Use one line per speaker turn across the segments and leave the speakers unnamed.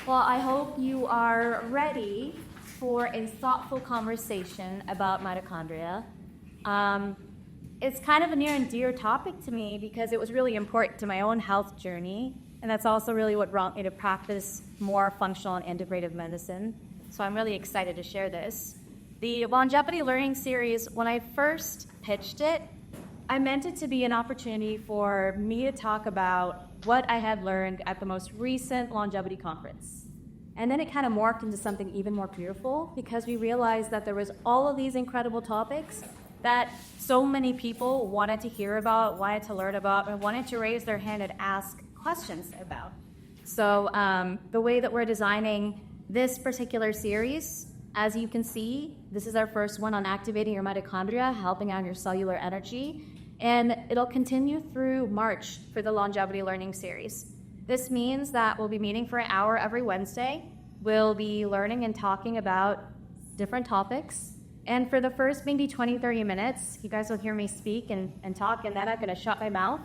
Well, I hope you are ready for a thoughtful conversation about mitochondria. It's kind of a near and dear topic to me because it was really important to my own health journey, and that's also really what brought me to practice more functional and integrative medicine. So I'm really excited to share this. The Longevity Learning Series, when I first pitched it, I meant it to be an opportunity for me to talk about what I had learned at the most recent longevity conference. And then it kind of morphed into something even more beautiful because we realized that there was all of these incredible topics that so many people wanted to hear about, wanted to learn about, and wanted to raise their hand and ask questions about. So the way that we're designing this particular series, as you can see, this is our first one on activating your mitochondria, helping out your cellular energy. And it'll continue through March for the Longevity Learning Series. This means that we'll be meeting for an hour every Wednesday. We'll be learning and talking about different topics. And for the first maybe 20, 30 minutes, you guys will hear me speak and talk, and then I'm going to shut my mouth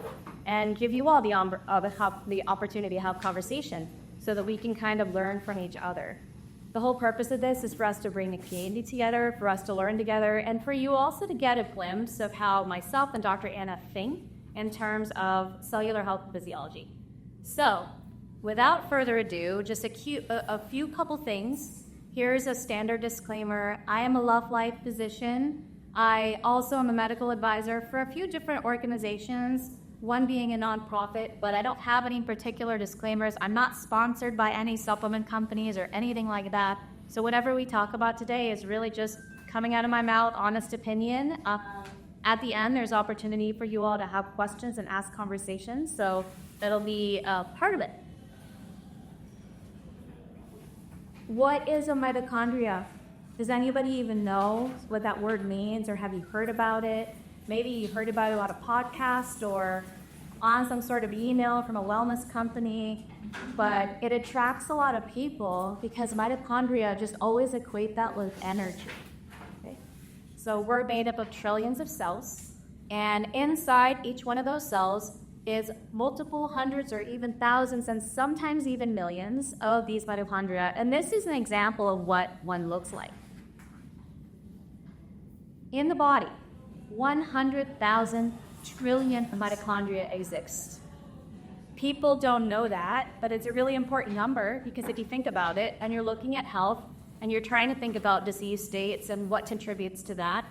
and give you all the opportunity to have conversation so that we can kind of learn from each other. The whole purpose of this is for us to bring the community together, for us to learn together, and for you also to get a glimpse of how myself and Dr. Anna think in terms of cellular health and physiology. So, without further ado, just a few couple things. Here's a standard disclaimer. I am a Love.Life physician. I also am a medical advisor for a few different organizations, one being a nonprofit, but I don't have any particular disclaimers. I'm not sponsored by any supplement companies or anything like that. So whatever we talk about today is really just coming out of my mouth, honest opinion. At the end, there's opportunity for you all to have questions and ask conversations, so that'll be part of it. What is a mitochondria? Does anybody even know what that word means, or have you heard about it? Maybe you heard about it on a podcast or on some sort of email from a wellness company, but it attracts a lot of people because mitochondria just always equate that with energy. Okay? So we're made up of trillions of cells, and inside each one of those cells is multiple hundreds or even thousands and sometimes even millions of these mitochondria, and this is an example of what one looks like. In the body, 100,000 trillion mitochondria exist. People don't know that, but it's a really important number because if you think about it and you're looking at health and you're trying to think about disease states and what contributes to that,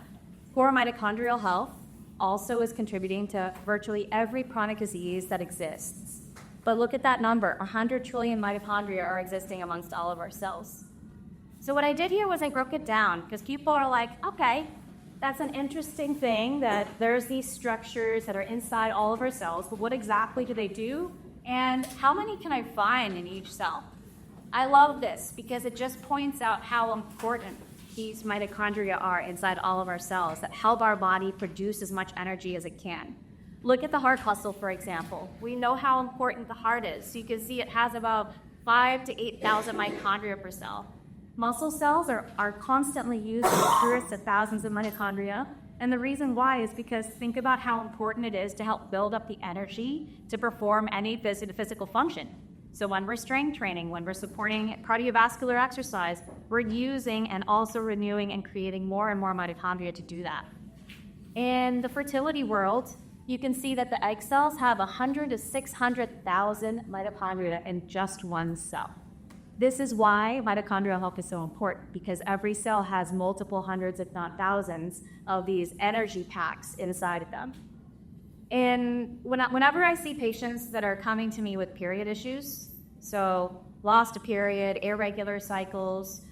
poor mitochondrial health also is contributing to virtually every chronic disease that exists. But look at that number, 100 trillion mitochondria are existing amongst all of our cells. So what I did here was I broke it down because people are like, okay, that's an interesting thing that there's these structures that are inside all of our cells, but what exactly do they do? And how many can I find in each cell? I love this because it just points out how important these mitochondria are inside all of our cells that help our body produce as much energy as it can. Look at the heart muscle, for example. We know how important the heart is. So you can see it has about 5,000 to 8,000 mitochondria per cell. Muscle cells are constantly used to produce thousands of mitochondria, and the reason why is because think about how important it is to help build up the energy to perform any physical function. So when we're strength training, when we're supporting cardiovascular exercise, we're using and also renewing and creating more and more mitochondria to do that. In the fertility world, you can see that the egg cells have 100 to 600,000 mitochondria in just one cell. This is why mitochondrial health is so important, because every cell has multiple hundreds, if not thousands, of these energy packs inside of them. And whenever I see patients that are coming to me with period issues, so lost a period, irregular cycles,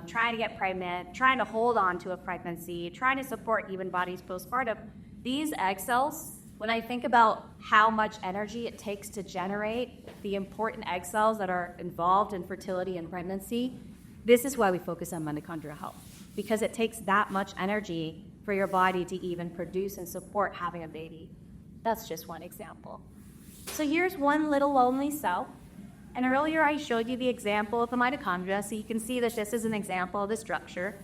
trying to get pregnant, trying to hold on to a pregnancy, trying to support even bodies postpartum, these egg cells, when I think about how much energy it takes to generate the important egg cells that are involved in fertility and pregnancy, this is why we focus on mitochondrial health, because it takes that much energy for your body to even produce and support having a baby. That's just one example. So here's one little lonely cell, and earlier I showed you the example of the mitochondria, so you can see that this is an example of the structure.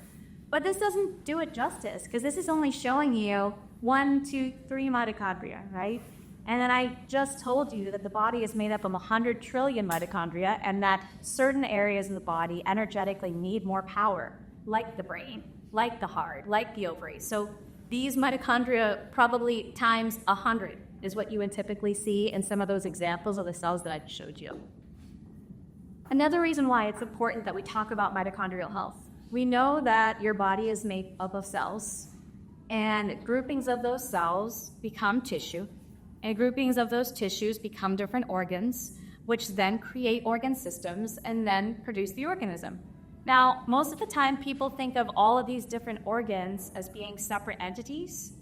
But this doesn't do it justice, because this is only showing you 1, 2, 3 mitochondria, right? And then I just told you that the body is made up of 100 trillion mitochondria, and that certain areas of the body energetically need more power, like the brain, like the heart, like the ovaries. So these mitochondria probably times 100 is what you would typically see in some of those examples of the cells that I showed you. Another reason why it's important that we talk about mitochondrial health. We know that your body is made up of cells, and groupings of those cells become tissue, and groupings of those tissues become different organs, which then create organ systems and then produce the organism. Now, most of the time, people think of all of these different organs as being separate entities,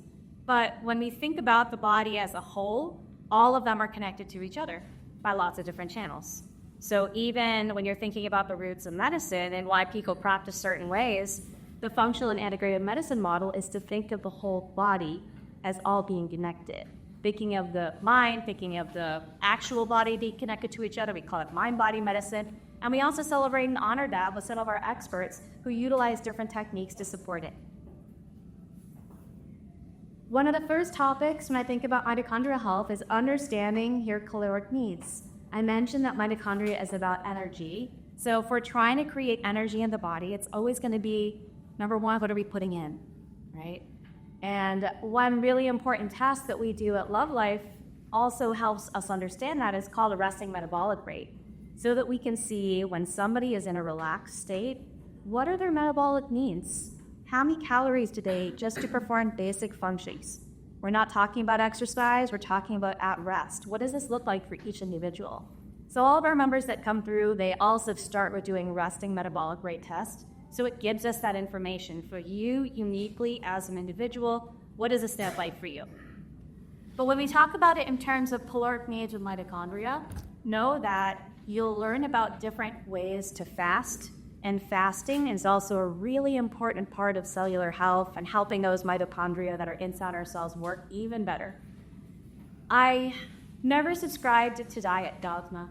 but when we think about the body as a whole, all of them are connected to each other by lots of different channels. So even when you're thinking about the roots of medicine and why people practice certain ways, the functional and integrative medicine model is to think of the whole body as all being connected. Thinking of the mind, thinking of the actual body being connected to each other, we call it mind-body medicine. And we also celebrate and honor that with some of our experts who utilize different techniques to support it. One of the first topics when I think about mitochondrial health is understanding your caloric needs. I mentioned that mitochondria is about energy. So if we're trying to create energy in the body, it's always going to be, number one, what are we putting in, right? And one really important task that we do at Love.Life also helps us understand that is called a resting metabolic rate, so that we can see when somebody is in a relaxed state, what are their metabolic needs? How many calories do they eat just to perform basic functions? We're not talking about exercise, we're talking about at rest. What does this look like for each individual? So all of our members that come through, they also start with doing resting metabolic rate test. So it gives us that information for you uniquely as an individual. What does this look like for you? But when we talk about it in terms of caloric needs with mitochondria, know that you'll learn about different ways to fast. And fasting is also a really important part of cellular health and helping those mitochondria that are inside our cells work even better. I never subscribed to diet dogma,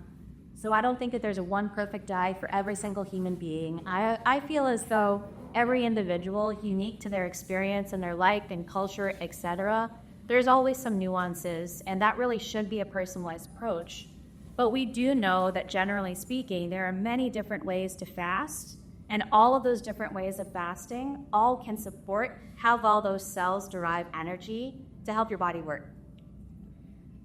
so I don't think that there's a one perfect diet for every single human being. I feel as though every individual, unique to their experience and their life and culture, etc., there's always some nuances, and that really should be a personalized approach. But we do know that generally speaking, there are many different ways to fast, and all of those different ways of fasting all can support how well those cells derive energy to help your body work.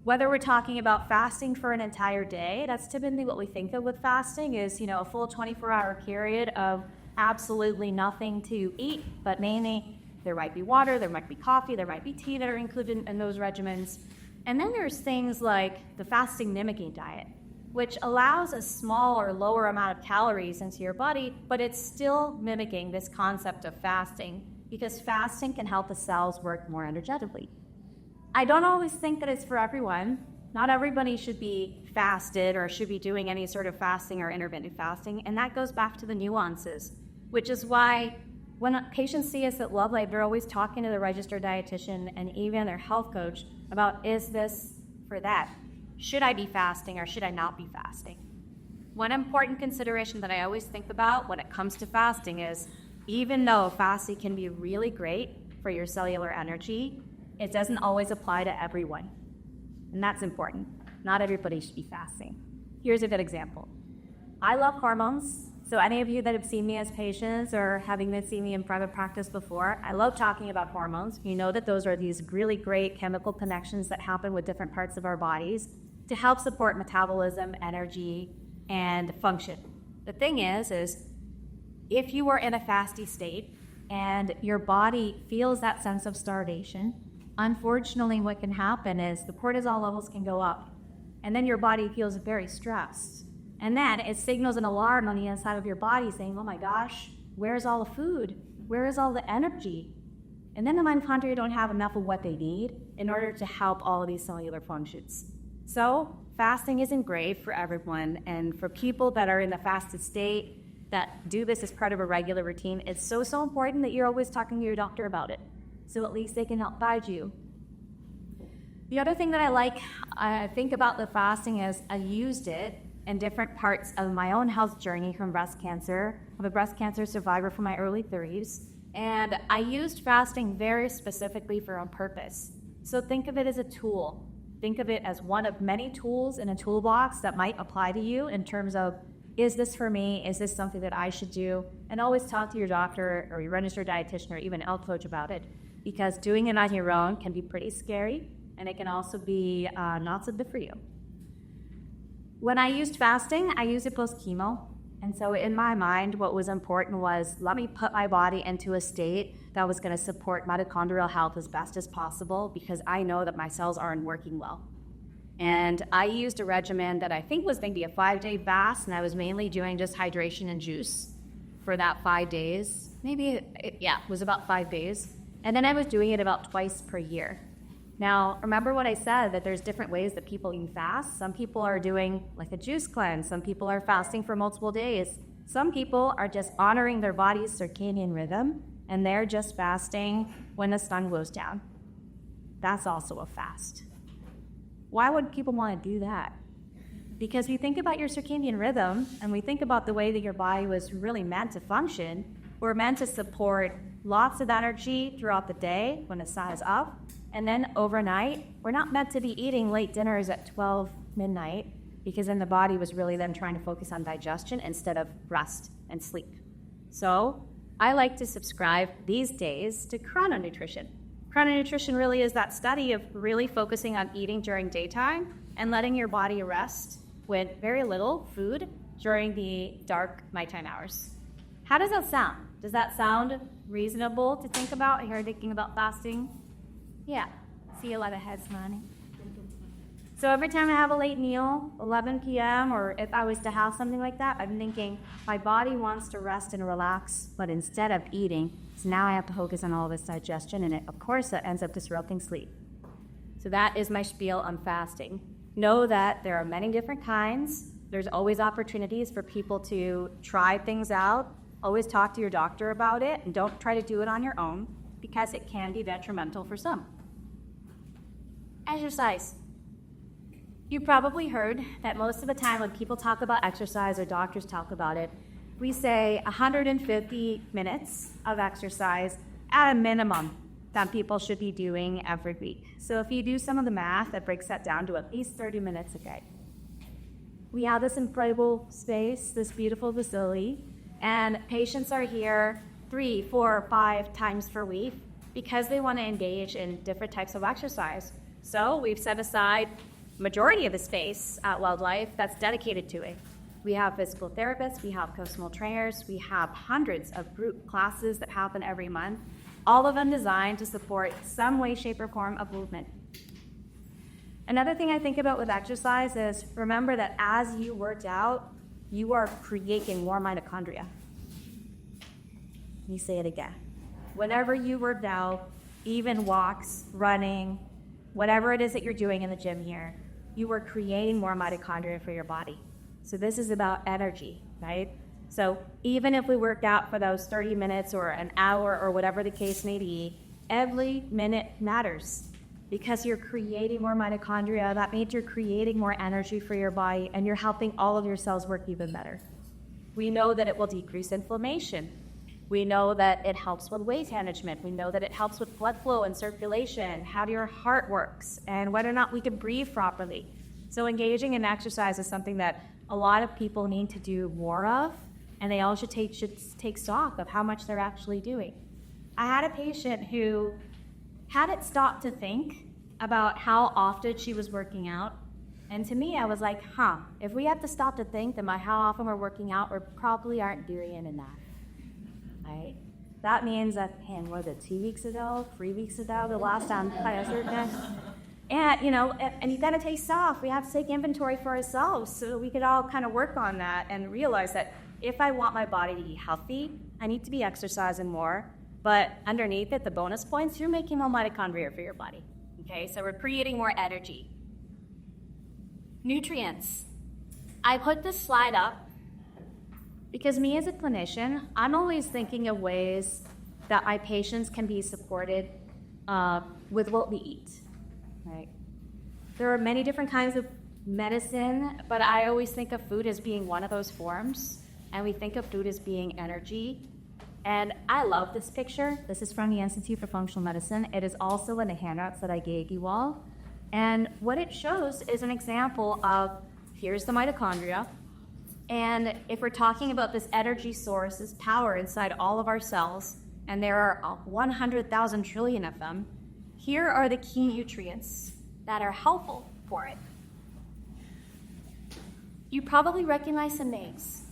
Whether we're talking about fasting for an entire day, that's typically what we think of with fasting is, a full 24-hour period of absolutely nothing to eat, but mainly there might be water, there might be coffee, there might be tea that are included in those regimens. And then there's things like the fasting mimicking diet, which allows a small or lower amount of calories into your body, but it's still mimicking this concept of fasting because fasting can help the cells work more energetically. I don't always think that it's for everyone. Not everybody should be fasted or should be doing any sort of fasting or intermittent fasting, and that goes back to the nuances, which is why when patients see us at Love.Life, they're always talking to their registered dietitian and even their health coach about, is this for that? Should I be fasting or should I not be fasting? One important consideration that I always think about when it comes to fasting is, even though fasting can be really great for your cellular energy, it doesn't always apply to everyone. And that's important. Not everybody should be fasting. Here's a good example. I love hormones. So any of you that have seen me as patients or having been seen me in private practice before, I love talking about hormones. You know that those are these really great chemical connections that happen with different parts of our bodies to help support metabolism, energy, and function. The thing is if you are in a fasty state and your body feels that sense of starvation, unfortunately what can happen is the cortisol levels can go up, and then your body feels very stressed. And then it signals an alarm on the inside of your body saying, oh my gosh, where's all the food? Where is all the energy? And then the mitochondria don't have enough of what they need in order to help all of these cellular functions. So fasting isn't great for everyone. And for people that are in the fasted state, that do this as part of a regular routine, it's so important that you're always talking to your doctor about it. So at least they can help guide you. The other thing that I think about the fasting is I used it in different parts of my own health journey from breast cancer. I'm a breast cancer survivor from my early 30s, and I used fasting very specifically for a purpose. So think of it as a tool. Think of it as one of many tools in a toolbox that might apply to you in terms of, is this for me? Is this something that I should do? And always talk to your doctor or your registered dietitian or even health coach about it, because doing it on your own can be pretty scary, and it can also be not so good for you. When I used fasting, I used it post-chemo. And so in my mind, what was important was, let me put my body into a state that was going to support mitochondrial health as best as possible, because I know that my cells aren't working well. And I used a regimen that I think was maybe a 5-day fast, and I was mainly doing just hydration and juice for that 5 days. It was about 5 days. And then I was doing it about twice per year. Now, remember what I said, that there's different ways that people can fast. Some people are doing like a juice cleanse. Some people are fasting for multiple days. Some people are just honoring their body's circadian rhythm, and they're just fasting when the sun goes down. That's also a fast. Why would people want to do that? Because we think about your circadian rhythm, and we think about the way that your body was really meant to function. We're meant to support lots of energy throughout the day when the sun is up. And then overnight, we're not meant to be eating late dinners at 12 midnight, because then the body was really then trying to focus on digestion instead of rest and sleep. So I like to subscribe these days to chrononutrition. Chrononutrition really is that study of really focusing on eating during daytime and letting your body rest with very little food during the dark nighttime hours. How does that sound? Does that sound reasonable to think about if you're thinking about fasting? Yeah, see a lot of heads nodding. So every time I have a late meal, 11 p.m., or if I was to have something like that, I'm thinking my body wants to rest and relax, but instead of eating, so now I have to focus on all this digestion, and of course that ends up disrupting sleep. So that is my spiel on fasting. Know that there are many different kinds. There's always opportunities for people to try things out. Always talk to your doctor about it, and don't try to do it on your own, because it can be detrimental for some. Exercise. You probably heard that most of the time when people talk about exercise or doctors talk about it, we say 150 minutes of exercise at a minimum that people should be doing every week. So if you do some of the math, that breaks that down to at least 30 minutes a day. We have this incredible space, this beautiful facility, and patients are here 3, 4, 5 times per week because they want to engage in different types of exercise. So we've set aside majority of the space at Love.Life that's dedicated to it. We have physical therapists, we have personal trainers, we have hundreds of group classes that happen every month, all of them designed to support some way, shape, or form of movement. Another thing I think about with exercise is, remember that as you work out, you are creating more mitochondria. Let me say it again. Whenever you work out, even walks, running, whatever it is that you're doing in the gym here, you are creating more mitochondria for your body. So this is about energy, right? So even if we worked out for those 30 minutes or an hour or whatever the case may be, every minute matters because you're creating more mitochondria. That means you're creating more energy for your body and you're helping all of your cells work even better. We know that it will decrease inflammation. We know that it helps with weight management. We know that it helps with blood flow and circulation, how your heart works, and whether or not we can breathe properly. So engaging in exercise is something that a lot of people need to do more of, and they all should take stock of how much they're actually doing. I had a patient who hadn't stopped to think about how often she was working out. And to me, I was like, if we have to stop to think about how often we're working out, we probably aren't doing it enough. Right? That means that, was it 2 weeks ago, 3 weeks ago, the last time I was working out? And, and you got to take stock. We have to take inventory for ourselves so we could all kind of work on that and realize that if I want my body to be healthy, I need to be exercising more. But underneath it, the bonus points, you're making more mitochondria for your body. Okay, so we're creating more energy. Nutrients. I put this slide up because me as a clinician, I'm always thinking of ways that my patients can be supported with what we eat, right? There are many different kinds of medicine, but I always think of food as being one of those forms, and we think of food as being energy. And I love this picture. This is from the Institute for Functional Medicine. It is also in the handouts that I gave you all. And what it shows is an example of, here's the mitochondria. And if we're talking about this energy source, this power inside all of our cells, and there are 100,000 trillion of them, here are the key nutrients that are helpful for it. You probably recognize some names: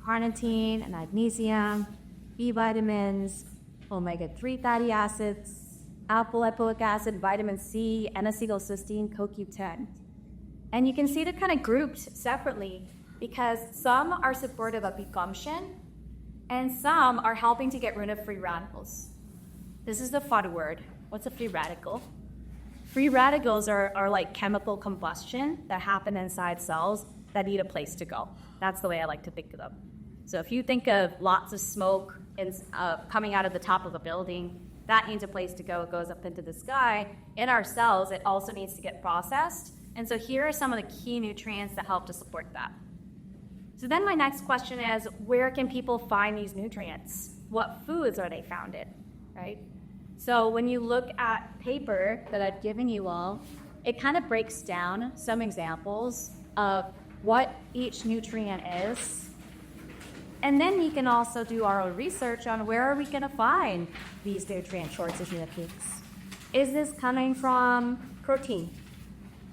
carnitine and magnesium, B vitamins, omega-3 fatty acids, alpha-lipoic acid, vitamin C, N-acetylcysteine, CoQ10. And you can see they're kind of grouped separately because some are supportive of consumption and some are helping to get rid of free radicals. This is the fun word. What's a free radical? Free radicals are like chemical combustion that happen inside cells that need a place to go. That's the way I like to think of them. So if you think of lots of smoke coming out of the top of a building, that needs a place to go. It goes up into the sky. In our cells, it also needs to get processed. And so here are some of the key nutrients that help to support that. So then my next question is, where can people find these nutrients? What foods are they found in, right? So when you look at paper that I've given you all, it kind of breaks down some examples of what each nutrient is. And then we can also do our own research on where are we going to find these nutrient shortages in the peaks. Is this coming from protein?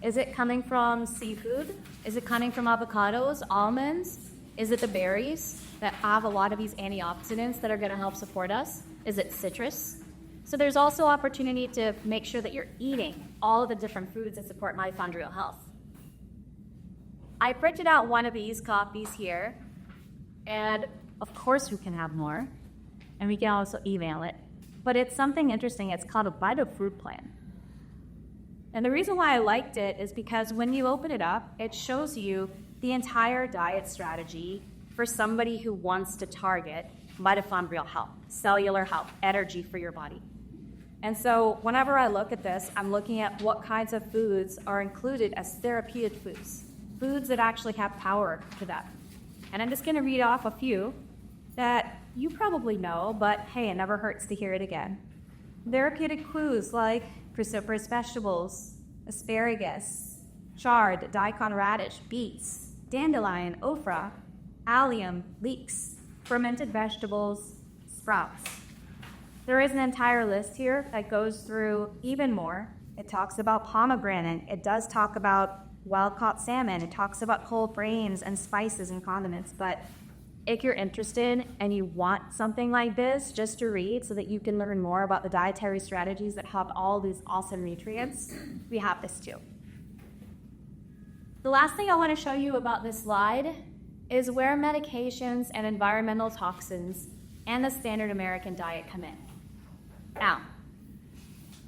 Is it coming from seafood? Is it coming from avocados, almonds? Is it the berries that have a lot of these antioxidants that are going to help support us? Is it citrus? So there's also opportunity to make sure that you're eating all of the different foods that support mitochondrial health. I printed out one of these copies here, and of course we can have more, and we can also email it. But it's something interesting. It's called a bite of fruit plan. And the reason why I liked it is because when you open it up, it shows you the entire diet strategy for somebody who wants to target mitochondrial health, cellular health, energy for your body. And so whenever I look at this, I'm looking at what kinds of foods are included as therapeutic foods, foods that actually have power to them. And I'm just going to read off a few that you probably know, but hey, it never hurts to hear it again. Therapeutic foods like cruciferous vegetables, asparagus, chard, daikon radish, beets, dandelion, okra, allium, leeks, fermented vegetables, sprouts. There is an entire list here that goes through even more. It talks about pomegranate. It does talk about wild-caught salmon. It talks about whole grains and spices and condiments. But if you're interested and you want something like this just to read so that you can learn more about the dietary strategies that have all these awesome nutrients, we have this too. The last thing I want to show you about this slide is where medications and environmental toxins and the standard American diet come in. Now,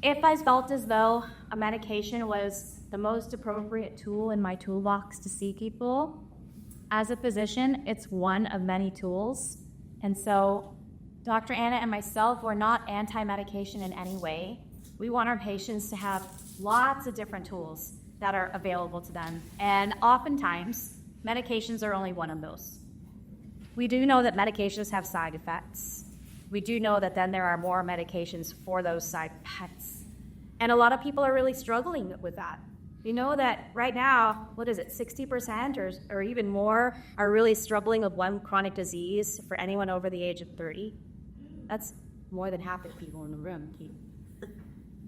if I felt as though a medication was the most appropriate tool in my toolbox to see people, as a physician, it's one of many tools. And so Dr. Anna and myself, we're not anti-medication in any way. We want our patients to have lots of different tools that are available to them. And oftentimes, medications are only one of those. We do know that medications have side effects. We do know that then there are more medications for those side effects. And a lot of people are really struggling with that. You know that right now, 60% or even more are really struggling with one chronic disease for anyone over the age of 30? That's more than half of the people in the room.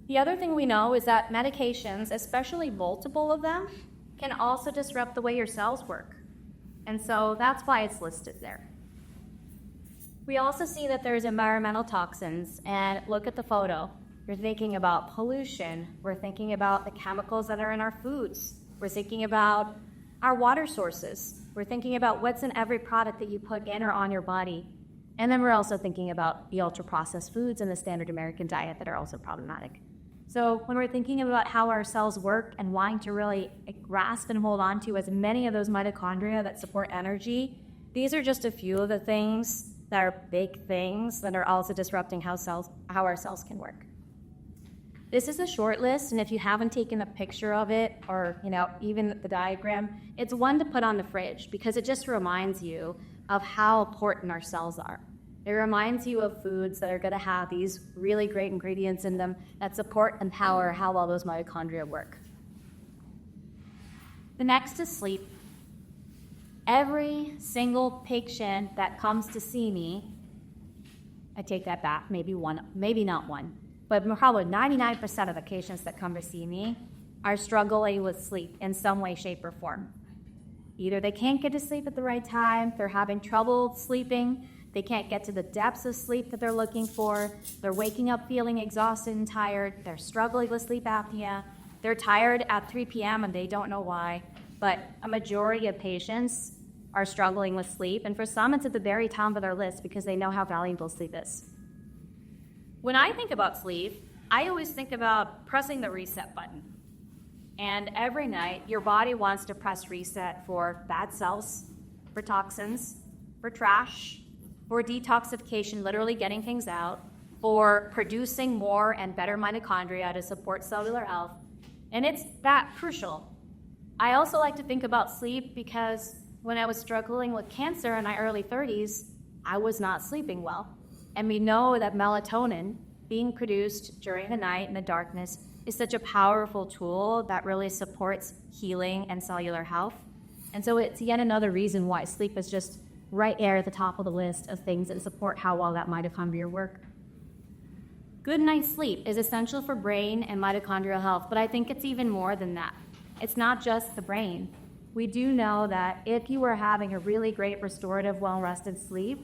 The other thing we know is that medications, especially multiple of them, can also disrupt the way your cells work. And so that's why it's listed there. We also see that there's environmental toxins, and look at the photo. You're thinking about pollution. We're thinking about the chemicals that are in our foods. We're thinking about our water sources. We're thinking about what's in every product that you put in or on your body. And then we're also thinking about the ultra-processed foods and the standard American diet that are also problematic. So when we're thinking about how our cells work and wanting to really grasp and hold on to as many of those mitochondria that support energy, these are just a few of the things that are big things that are also disrupting how our cells can work. This is a short list, and if you haven't taken a picture of it or even the diagram, it's one to put on the fridge because it just reminds you of how important our cells are. It reminds you of foods that are going to have these really great ingredients in them that support and power how well those mitochondria work. The next is sleep. Every single patient that comes to see me, I take that back, maybe not one, but probably 99% of the patients that come to see me are struggling with sleep in some way, shape, or form. Either they can't get to sleep at the right time, they're having trouble sleeping, they can't get to the depths of sleep that they're looking for, they're waking up feeling exhausted and tired, they're struggling with sleep apnea, they're tired at 3 p.m. and they don't know why, but a majority of patients are struggling with sleep, and for some it's at the very top of their list because they know how valuable sleep is. When I think about sleep, I always think about pressing the reset button. And every night, your body wants to press reset for bad cells, for toxins, for trash, for detoxification, literally getting things out, for producing more and better mitochondria to support cellular health. And it's that crucial. I also like to think about sleep because when I was struggling with cancer in my early 30s, I was not sleeping well. And we know that melatonin being produced during the night in the darkness is such a powerful tool that really supports healing and cellular health. And so it's yet another reason why sleep is just right there at the top of the list of things that support how well that mitochondria work. Good night's sleep is essential for brain and mitochondrial health, but I think it's even more than that. It's not just the brain. We do know that if you are having a really great restorative, well-rested sleep,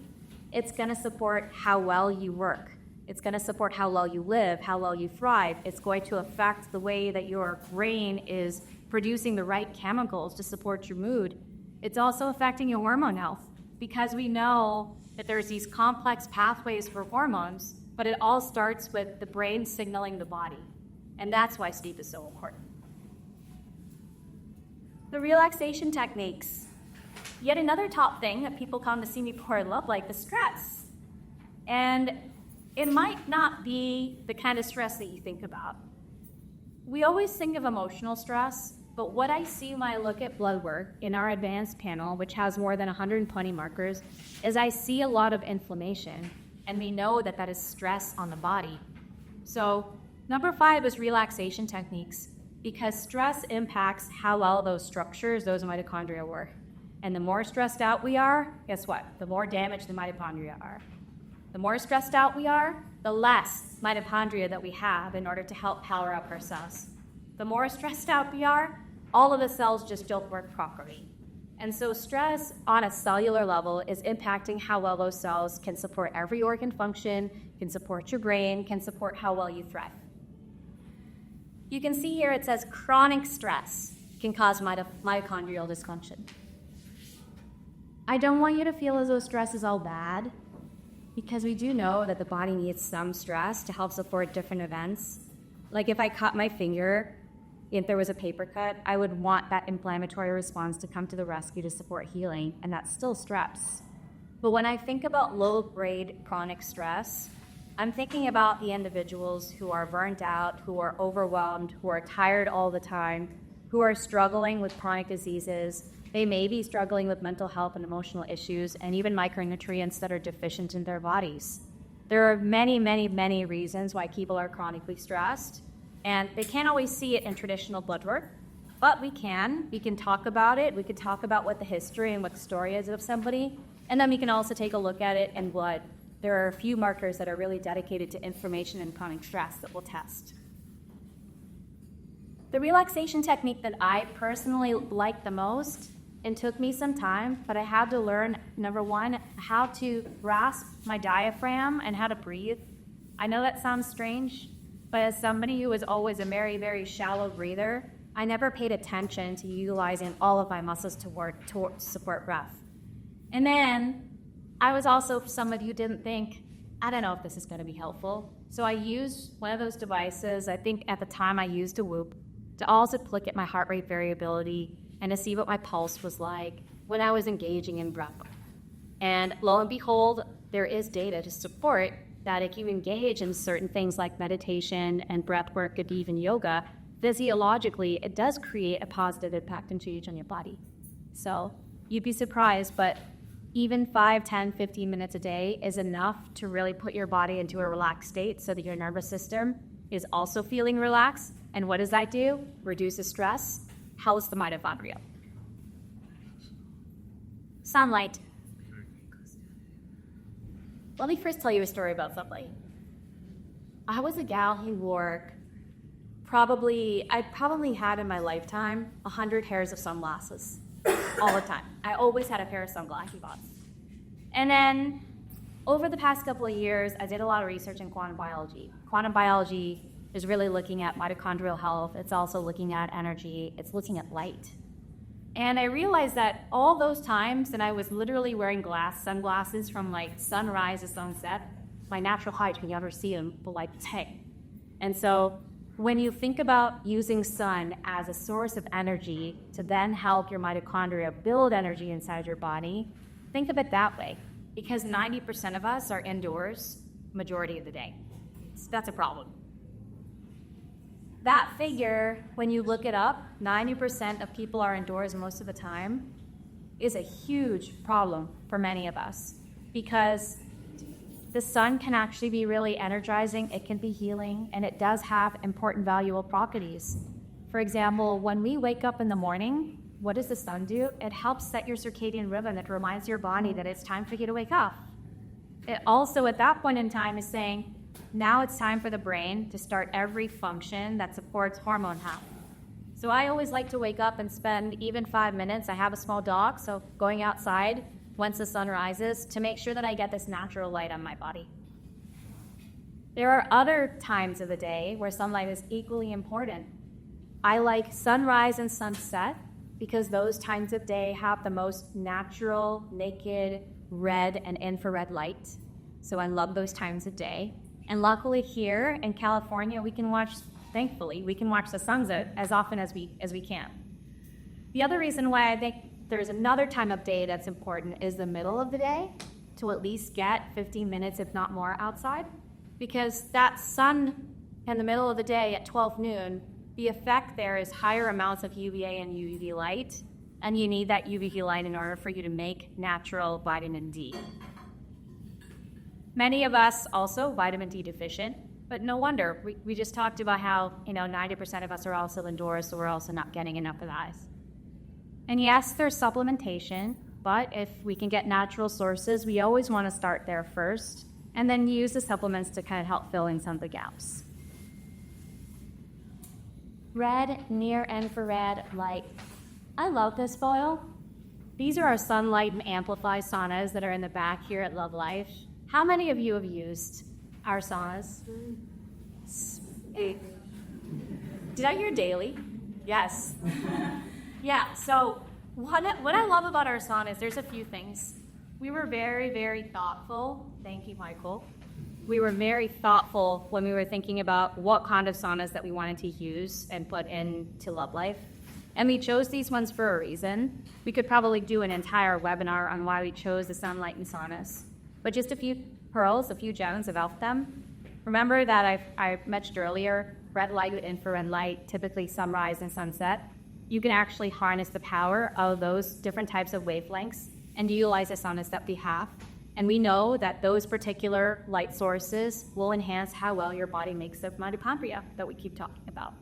it's going to support how well you work. It's going to support how well you live, how well you thrive. It's going to affect the way that your brain is producing the right chemicals to support your mood. It's also affecting your hormone health because we know that there's these complex pathways for hormones, but it all starts with the brain signaling the body. And that's why sleep is so important. The relaxation techniques. Yet another top thing that people come to see me for Love.Life is stress. And it might not be the kind of stress that you think about. We always think of emotional stress, but what I see when I look at blood work in our advanced panel, which has more than 120 markers, is I see a lot of inflammation, and we know that that is stress on the body. So number 5 is relaxation techniques, because stress impacts how well those structures, those mitochondria work. And the more stressed out we are, guess what? The more damaged the mitochondria are. The more stressed out we are, the less mitochondria that we have in order to help power up our cells. The more stressed out we are, all of the cells just don't work properly. And so stress on a cellular level is impacting how well those cells can support every organ function, can support your brain, can support how well you thrive. You can see here it says chronic stress can cause mitochondrial dysfunction. I don't want you to feel as though stress is all bad, because we do know that the body needs some stress to help support different events. Like if I cut my finger, if there was a paper cut, I would want that inflammatory response to come to the rescue to support healing, and that's still stress. But when I think about low-grade chronic stress, I'm thinking about the individuals who are burnt out, who are overwhelmed, who are tired all the time, who are struggling with chronic diseases. They may be struggling with mental health and emotional issues, and even micronutrients that are deficient in their bodies. There are many, many, many reasons why people are chronically stressed, and they can't always see it in traditional blood work, but we can. We can talk about it. We can talk about what the history and what the story is of somebody, and then we can also take a look at it in blood. There are a few markers that are really dedicated to inflammation and chronic stress that we'll test. The relaxation technique that I personally like the most, and took me some time, but I had to learn, number 1, how to grasp my diaphragm and how to breathe. I know that sounds strange, but as somebody who was always a very, very shallow breather, I never paid attention to utilizing all of my muscles to support breath. And then I was also somebody who didn't think, I don't know if this is going to be helpful. So I used one of those devices. I think at the time I used a Whoop to also look at my heart rate variability and to see what my pulse was like when I was engaging in breath work. And lo and behold, there is data to support that if you engage in certain things like meditation and breath work and even yoga, physiologically, it does create a positive impact and change on your body. So you'd be surprised, but even 5, 10, 15 minutes a day is enough to really put your body into a relaxed state so that your nervous system is also feeling relaxed. And what does that do? Reduces stress, helps the mitochondria. Sunlight. Let me first tell you a story about sunlight. I was a gal who wore I probably had in my lifetime 100 pairs of sunglasses all the time. I always had a pair of sunglasses on. And then over the past couple of years, I did a lot of research in quantum biology. Quantum biology is really looking at mitochondrial health. It's also looking at energy. It's looking at light. And I realized that all those times that I was literally wearing sunglasses from like sunrise to sunset, my natural height, when you ever see them, will like tank. And so when you think about using sun as a source of energy to then help your mitochondria build energy inside your body, think of it that way, because 90% of us are indoors majority of the day. So that's a problem. That figure, when you look it up, 90% of people are indoors most of the time, is a huge problem for many of us, because the sun can actually be really energizing, it can be healing, and it does have important valuable properties. For example, when we wake up in the morning, what does the sun do? It helps set your circadian rhythm. It reminds your body that it's time for you to wake up. It also, at that point in time, is saying, now it's time for the brain to start every function that supports hormone health. So I always like to wake up and spend even 5 minutes. I have a small dog, so going outside once the sun rises to make sure that I get this natural light on my body. There are other times of the day where sunlight is equally important. I like sunrise and sunset because those times of day have the most natural, naked, red and infrared light. So I love those times of day. And luckily here in California, thankfully, we can watch the sunset as often as we can. The other reason why I think there's another time of day that's important is the middle of the day, to at least get 15 minutes, if not more, outside. Because that sun in the middle of the day at 12 noon, the effect there is higher amounts of UVA and UV light, and you need that UV light in order for you to make natural vitamin D. Many of us also vitamin D deficient, but no wonder. We just talked about how 90% of us are also indoors, so we're also not getting enough of that. And yes, there's supplementation, but if we can get natural sources, we always want to start there first, and then use the supplements to kind of help fill in some of the gaps. Red near infrared light. I love this photo. These are our sunlight and amplified saunas that are in the back here at Love.Life. How many of you have used our saunas? Did I hear daily? Yes. Yeah, so what I love about our saunas, there's a few things. We were very, very thoughtful. Thank you, Michael. We were very thoughtful when we were thinking about what kind of saunas that we wanted to use and put into Love.Life. And we chose these ones for a reason. We could probably do an entire webinar on why we chose the sunlight and saunas. But just a few pearls, a few gems about them. Remember that I mentioned earlier, red light and infrared light, typically sunrise and sunset. You can actually harness the power of those different types of wavelengths and utilize the saunas that we have. And we know that those particular light sources will enhance how well your body makes the mitochondria that we keep talking about.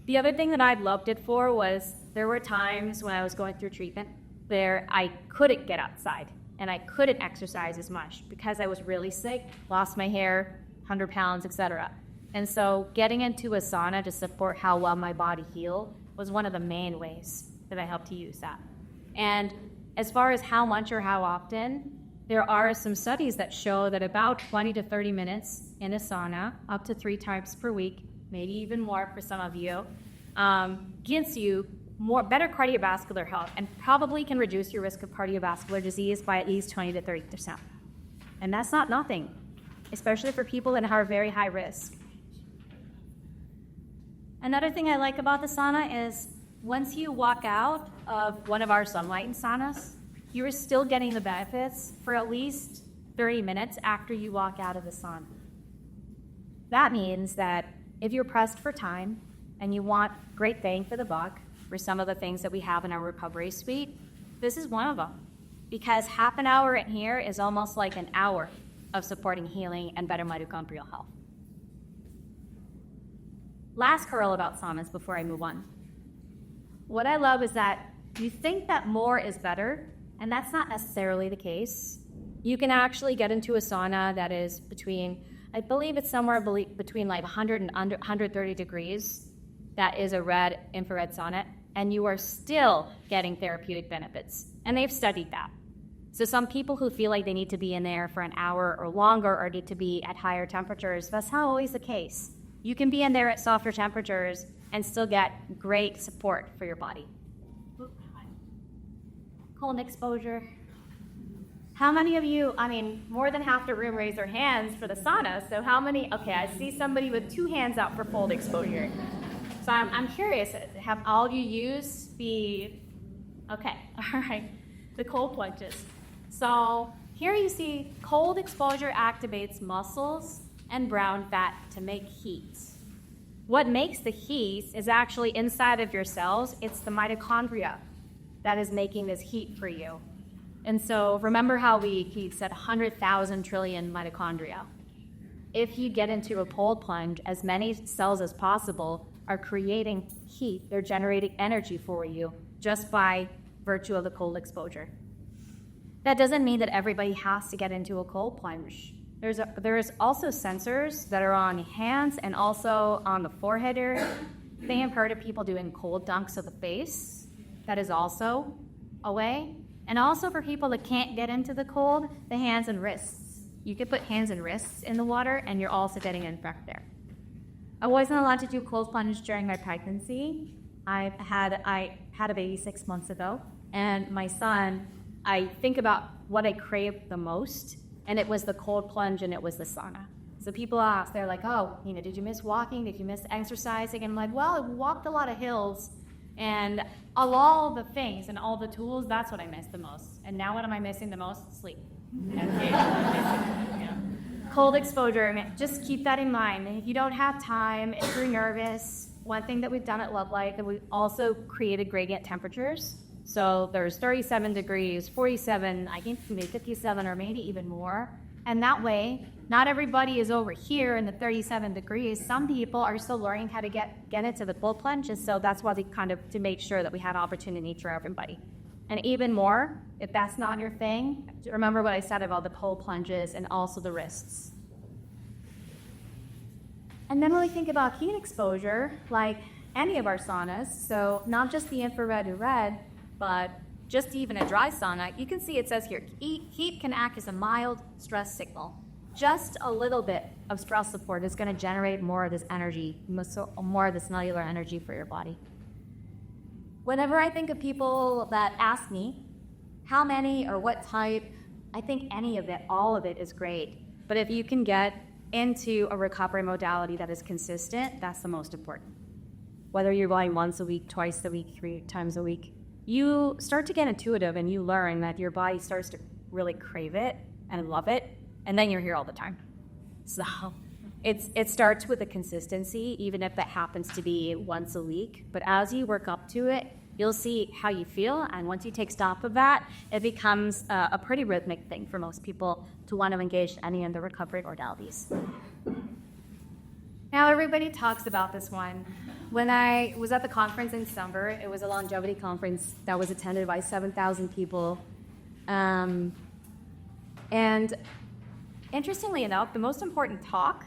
The other thing that I loved it for was there were times when I was going through treatment where I couldn't get outside and I couldn't exercise as much because I was really sick, lost my hair, 100 pounds, etc. And so getting into a sauna to support how well my body healed was one of the main ways that I helped to use that. And as far as how much or how often, there are some studies that show that about 20 to 30 minutes in a sauna, up to 3 times per week, maybe even more for some of you, gives you better cardiovascular health and probably can reduce your risk of cardiovascular disease by at least 20 to 30%. And that's not nothing, especially for people that are very high risk. Another thing I like about the sauna is once you walk out of one of our sunlight and saunas, you're still getting the benefits for at least 30 minutes after you walk out of the sauna. That means that if you're pressed for time and you want great bang for the buck for some of the things that we have in our recovery suite, this is one of them. Because half an hour in here is almost like an hour of supporting healing and better mitochondrial health. Last curl about saunas before I move on. what I love is that you think that more is better, and that's not necessarily the case. You can actually get into a sauna that is between, I believe it's somewhere between like 100 and 130 degrees. That is a red infrared sauna, and you are still getting therapeutic benefits. And they've studied that. So some people who feel like they need to be in there for an hour or longer or need to be at higher temperatures, that's not always the case. You can be in there at softer temperatures and still get great support for your body. Cold exposure. How many of you, more than half the room raised their hands for the sauna, so how many, okay, I see somebody with 2 hands out for cold exposure. So I'm curious, have all of you used the, okay, all right, the cold plunges. So here you see cold exposure activates muscles and brown fat to make heat. What makes the heat is actually inside of your cells. It's the mitochondria that is making this heat for you. And so remember how he said 100,000 trillion mitochondria. If you get into a cold plunge, as many cells as possible are creating heat. They're generating energy for you just by virtue of the cold exposure. That doesn't mean that everybody has to get into a cold plunge. There's also sensors that are on hands and also on the forehead area. You may have heard of people doing cold dunks of the face. That is also a way. And also for people that can't get into the cold, the hands and wrists. You could put hands and wrists in the water and you're also getting an effect there. I wasn't allowed to do cold plunge during my pregnancy. I had a baby 6 months ago, and my son, I think about what I craved the most, and it was the cold plunge and it was the sauna. So people ask, they're like, oh, did you miss walking? Did you miss exercising? And I'm like, well, I walked a lot of hills, and of all the things and all the tools, that's what I missed the most. And now what am I missing the most? Sleep. Yeah. Cold exposure, just keep that in mind. If you don't have time, if you're nervous, one thing that we've done at Love.Life, that we also created gradient temperatures. So there's 37 degrees, 47, I think maybe 57 or maybe even more. And that way, not everybody is over here in the 37 degrees. Some people are still learning how to get into the cold plunges. So that's why we to make sure that we had opportunity for everybody. And even more, if that's not your thing, remember what I said about the cold plunges and also the wrists. And then when we think about heat exposure, like any of our saunas, so not just the infrared and red, but just even a dry sauna, you can see it says here, heat can act as a mild stress signal. Just a little bit of stress support is going to generate more of this energy, more of the cellular energy for your body. Whenever I think of people that ask me how many or what type, I think any of it, all of it is great. But if you can get into a recovery modality that is consistent, that's the most important. Whether you're going once a week, twice a week, 3 times a week, you start to get intuitive and you learn that your body starts to really crave it and love it, and then you're here all the time. So it starts with a consistency, even if that happens to be once a week. But as you work up to it, you'll see how you feel, and once you take stock of that, it becomes a pretty rhythmic thing for most people to want to engage in any of the recovery modalities. Now everybody talks about this one. When I was at the conference in December, it was a longevity conference that was attended by 7,000 people. And interestingly enough, the most important talk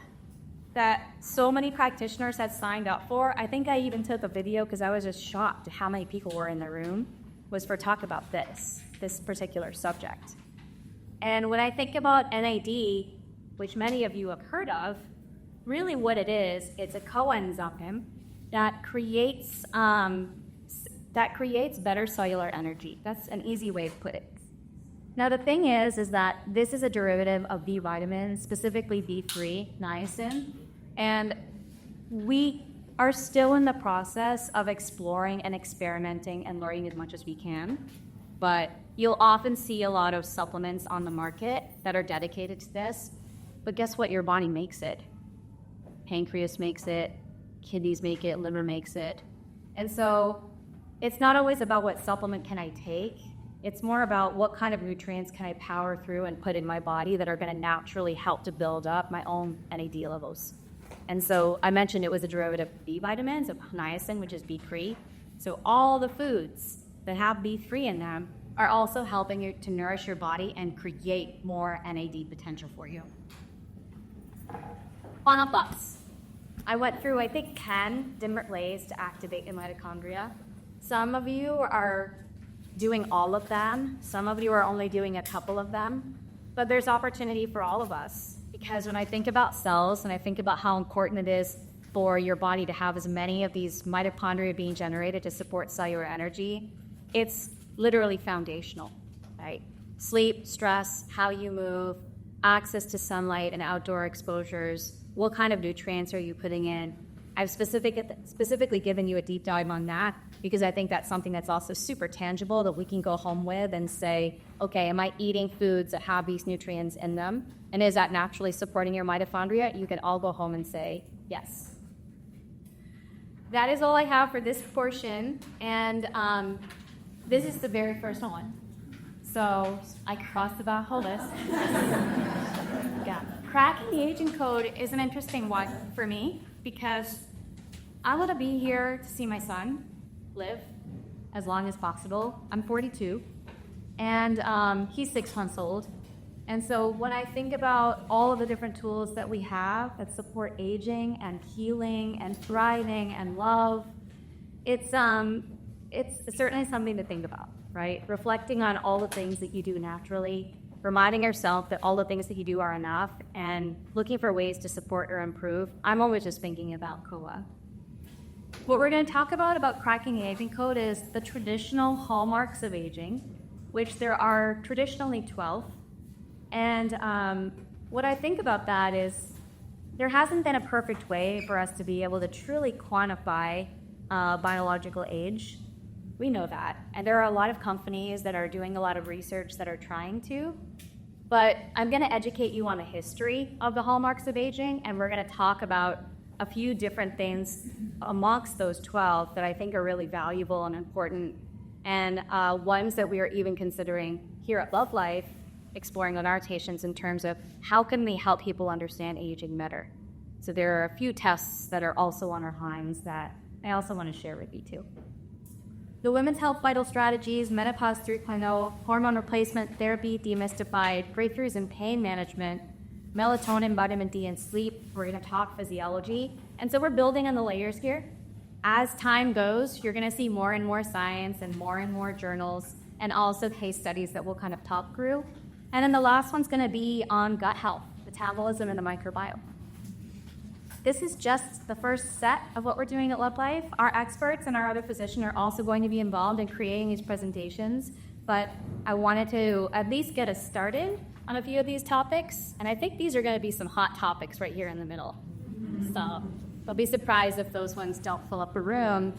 that so many practitioners had signed up for, I think I even took a video because I was just shocked at how many people were in the room, was for talk about this particular subject. And when I think about NAD, which many of you have heard of, really what it is, it's a coenzyme that creates better cellular energy. That's an easy way to put it. Now the thing is that this is a derivative of B vitamins, specifically B3, niacin, and we are still in the process of exploring and experimenting and learning as much as we can. But you'll often see a lot of supplements on the market that are dedicated to this. But guess what? Your body makes it. Pancreas makes it, kidneys make it, liver makes it. And so it's not always about what supplement can I take. It's more about what kind of nutrients can I power through and put in my body that are going to naturally help to build up my own NAD levels. And so I mentioned it was a derivative of B vitamins, of niacin, which is B3. So all the foods that have B3 in them are also helping you to nourish your body and create more NAD potential for you. Final thoughts. I went through, I think, 10 different ways to activate your mitochondria. Some of you are doing all of them. Some of you are only doing a couple of them. But there's opportunity for all of us. Because when I think about cells and I think about how important it is for your body to have as many of these mitochondria being generated to support cellular energy, it's literally foundational, right? Sleep, stress, how you move, access to sunlight and outdoor exposures, what kind of nutrients are you putting in? I've specifically given you a deep dive on that because I think that's something that's also super tangible that we can go home with and say, okay, am I eating foods that have these nutrients in them? And is that naturally supporting your mitochondria? You can all go home and say, yes. That is all I have for this portion. And this is the very first one. So I crossed about whole list. Yeah. Cracking the aging code is an interesting one for me because I want to be here to see my son live as long as possible. I'm 42, and he's 6 months old. And so when I think about all of the different tools that we have that support aging and healing and thriving and love, it's certainly something to think about, right? Reflecting on all the things that you do naturally, reminding yourself that all the things that you do are enough, and looking for ways to support or improve. I'm always just thinking about COA. What we're going to talk about cracking the aging code is the traditional hallmarks of aging, which there are traditionally 12. And what I think about that is there hasn't been a perfect way for us to be able to truly quantify biological age. We know that. And there are a lot of companies that are doing a lot of research that are trying to. But I'm going to educate you on the history of the hallmarks of aging, and we're going to talk about a few different things amongst those 12 that I think are really valuable and important, and ones that we are even considering here at Love.Life, exploring on our patients in terms of how can we help people understand aging better. So there are a few tests that are also on our minds that I also want to share with you too. The Women's Health Vital Strategies, Menopause 3.0, Hormone Replacement Therapy Demystified, Breakthroughs in Pain Management, Melatonin, Vitamin D, and Sleep. We're going to talk physiology. And so we're building on the layers here. As time goes, you're going to see more and more science and more journals, and also case studies that we'll kind of talk through. And then the last one's going to be on gut health, metabolism, and the microbiome. This is just the first set of what we're doing at Love.Life. Our experts and our other physicians are also going to be involved in creating these presentations, but I wanted to at least get us started on a few of these topics, and I think these are going to be some hot topics right here in the middle. So don't be surprised if those ones don't fill up a room.